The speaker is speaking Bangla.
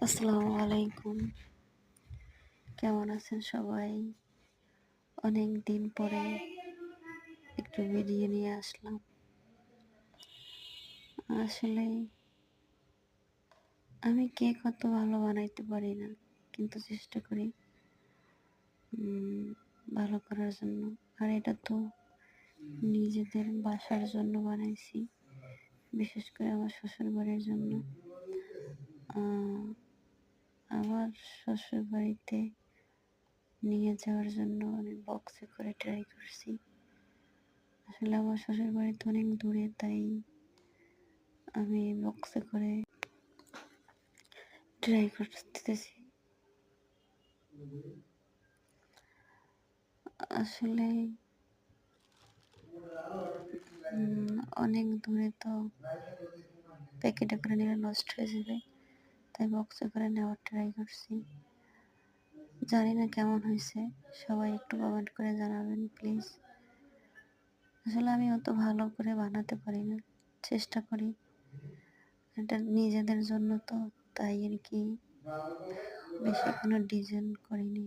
আসসালামু আলাইকুম। কেমন আছেন সবাই? অনেক দিন পরে একটু ভিডিও নিয়ে আসলাম। আসলে আমি কেক অত ভালো বানাইতে পারি না, কিন্তু চেষ্টা করি ভালো করার জন্য। আর এটা তো নিজেদের বাসার জন্য বানাইছি, বিশেষ করে আমার শ্বশুরবাড়ির জন্য। আমার শ্বশুরবাড়িতে নিয়ে যাওয়ার জন্য আমি বক্সে করে ট্রাই করছি। আসলে আমার শ্বশুরবাড়ি তো অনেক দূরে, তাই আমি বক্সে করে ট্রাই করতেছি। আসলে অনেক দূরে তো প্যাকেটে করে নিলে নষ্ট হয়ে যাবে, তাই বক্সে করে নেওয়ার ট্রাই করছি। জানি না কেমন হয়েছে, সবাই একটু কমেন্ট করে জানাবেন প্লিজ। আসলে আমি অত ভালো করে বানাতে পারি না, চেষ্টা করি। এটা নিজেদের জন্য তো, তাই আর কি বেশি কোনো ডিজাইন করিনি।